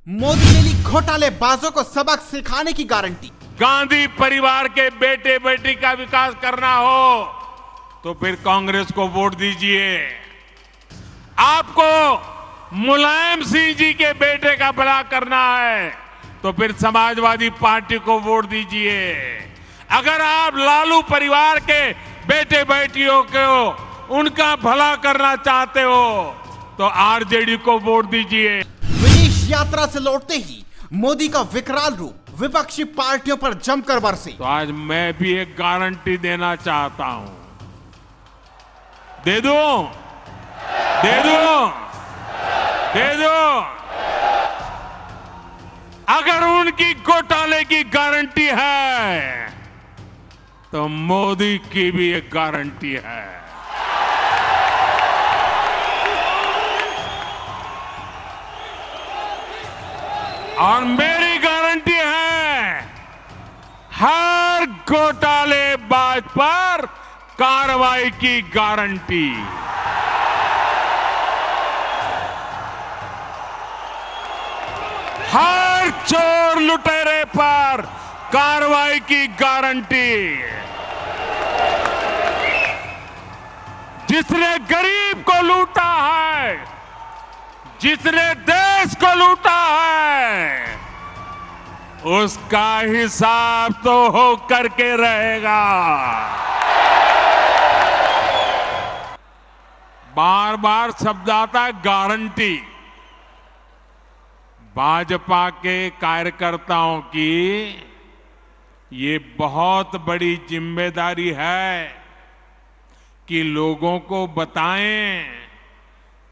मोदी ने ली घोटालेबाजों को सबक सिखाने की गारंटी। गांधी परिवार के बेटे बेटी का विकास करना हो तो फिर कांग्रेस को वोट दीजिए। आपको मुलायम सिंह जी के बेटे का भला करना है तो फिर समाजवादी पार्टी को वोट दीजिए। अगर आप लालू परिवार के बेटे बेटियों को उनका भला करना चाहते हो तो आरजेडी को वोट दीजिए। विदेश यात्रा से लौटते ही मोदी का विकराल रूप विपक्षी पार्टियों पर जमकर बरसे। तो आज मैं भी एक गारंटी देना चाहता हूं। दे दो, दे दो, दे दो। अगर उनकी घोटाले की गारंटी है तो मोदी की भी एक गारंटी है। और मेरी गारंटी है हर घोटालेबाज पर कार्रवाई की गारंटी। हर चोर लुटेरे पर कार्रवाई की गारंटी। जिसने गरीब को लूटा है, जिसने देश को लूटा है, उसका हिसाब तो हो करके रहेगा। बार बार शब्द आता है गारंटी। भाजपा के कार्यकर्ताओं की ये बहुत बड़ी जिम्मेदारी है कि लोगों को बताएं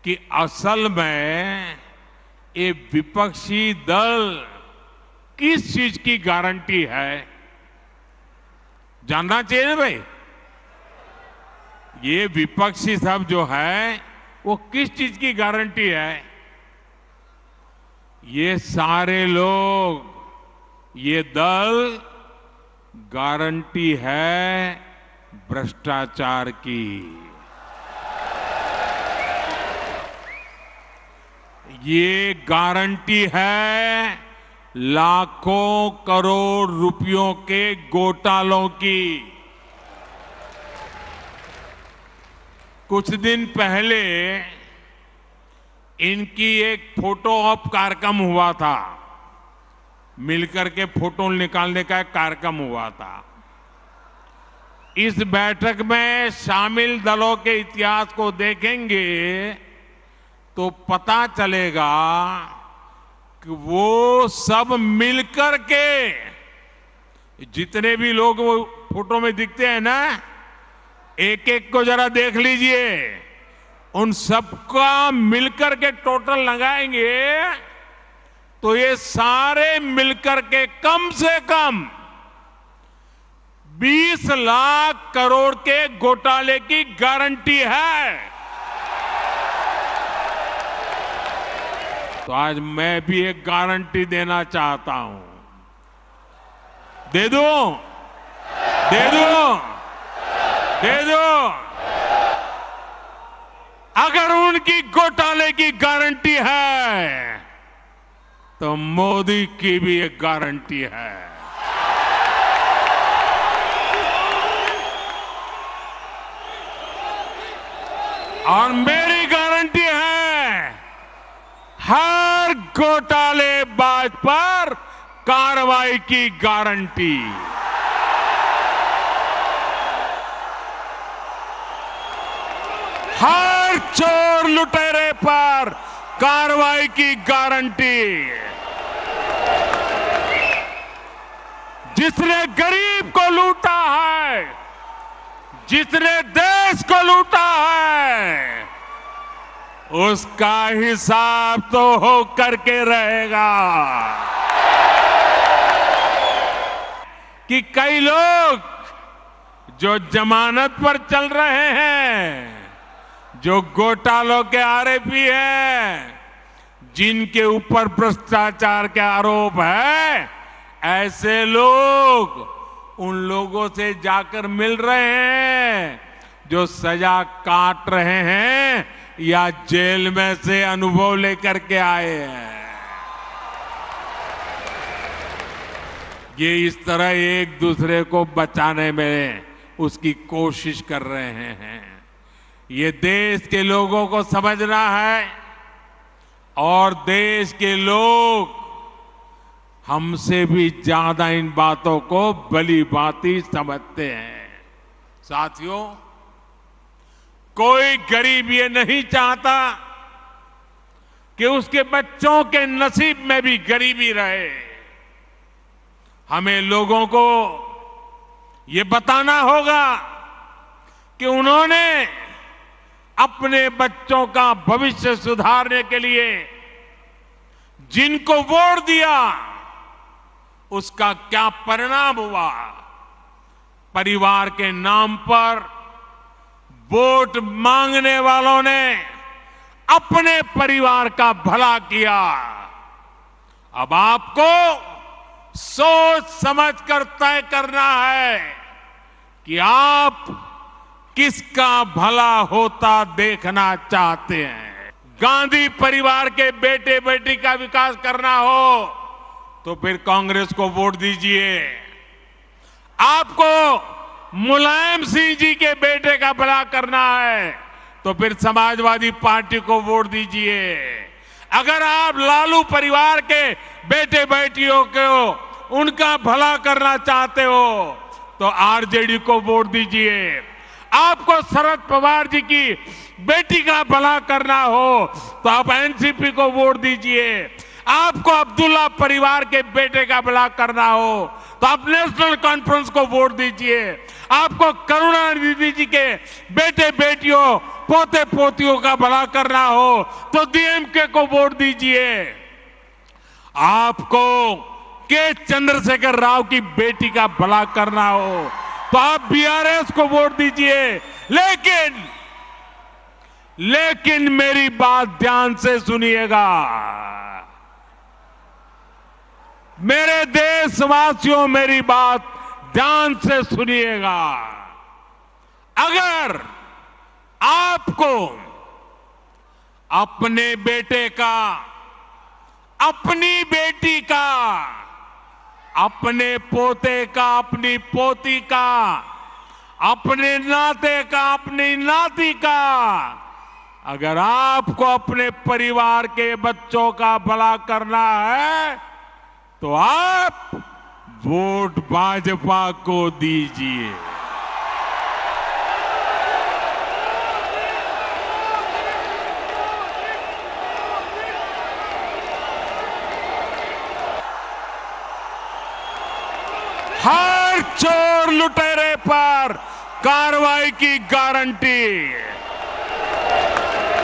कि असल में ये विपक्षी दल किस चीज की गारंटी है। जानना चाहिए ना भाई, ये विपक्षी सब जो है वो किस चीज की गारंटी है। ये सारे लोग, ये दल गारंटी है भ्रष्टाचार की। ये गारंटी है लाखों करोड़ रुपयों के घोटालों की। कुछ दिन पहले इनकी एक फोटो ऑप कार्यक्रम हुआ था। मिलकर के फोटो निकालने का एक कार्यक्रम हुआ था। इस बैठक में शामिल दलों के इतिहास को देखेंगे तो पता चलेगा कि वो सब मिलकर के, जितने भी लोग वो फोटो में दिखते हैं ना, एक एक को जरा देख लीजिए। उन सबका मिलकर के टोटल लगाएंगे तो ये सारे मिलकर के कम से कम 20 लाख करोड़ के घोटाले की गारंटी है। तो आज मैं भी एक गारंटी देना चाहता हूं। दे दो, दे दो, दे दो। अगर उनकी घोटाले की गारंटी है तो मोदी की भी एक गारंटी है। और मेरी गारंटी है हर घोटालेबाज पर कार्रवाई की गारंटी। हर चोर लुटेरे पर कार्रवाई की गारंटी। जिसने गरीब को लूटा है, जिसने देश को लूटा है, उसका हिसाब तो हो करके रहेगा। कि कई लोग जो जमानत पर चल रहे हैं, जो घोटालों के आरोपी हैं, जिनके ऊपर भ्रष्टाचार के आरोप है, ऐसे लोग उन लोगों से जाकर मिल रहे हैं जो सजा काट रहे हैं या जेल में से अनुभव लेकर के आए हैं। ये इस तरह एक दूसरे को बचाने में उसकी कोशिश कर रहे हैं। ये देश के लोगों को समझना है और देश के लोग हमसे भी ज्यादा इन बातों को भली भांति समझते हैं। साथियों, कोई गरीब ये नहीं चाहता कि उसके बच्चों के नसीब में भी गरीबी रहे। हमें लोगों को ये बताना होगा कि उन्होंने अपने बच्चों का भविष्य सुधारने के लिए जिनको वोट दिया उसका क्या परिणाम हुआ। परिवार के नाम पर वोट मांगने वालों ने अपने परिवार का भला किया। अब आपको सोच समझकर तय करना है कि आप किसका भला होता देखना चाहते हैं। गांधी परिवार के बेटे बेटी का विकास करना हो तो फिर कांग्रेस को वोट दीजिए। आपको मुलायम सिंह जी के बेटे का भला करना है तो फिर समाजवादी पार्टी को वोट दीजिए। अगर आप लालू परिवार के बेटे बेटियों को उनका भला करना चाहते हो तो आरजेडी को वोट दीजिए। आपको शरद पवार जी की बेटी का भला करना हो तो आप एनसीपी को वोट दीजिए। आपको अब्दुल्ला परिवार के बेटे का भला करना हो तो आप नेशनल कॉन्फ्रेंस को वोट दीजिए। आपको करुणानिधि जी के बेटे बेटियों पोते पोतियों का भला करना हो तो डीएमके को वोट दीजिए। आपको के चंद्रशेखर राव की बेटी का भला करना हो तो आप बीआरएस को वोट दीजिए। लेकिन मेरी बात ध्यान से सुनिएगा। मेरे देशवासियों, मेरी बात ध्यान से सुनिएगा। अगर आपको अपने बेटे का, अपनी बेटी का, अपने पोते का, अपनी पोती का, अपने नाते का, अपनी नाती का, अगर आपको अपने परिवार के बच्चों का भला करना है तो आप वोट भाजपा को दीजिए। हर चोर लुटेरे पर कार्रवाई की गारंटी।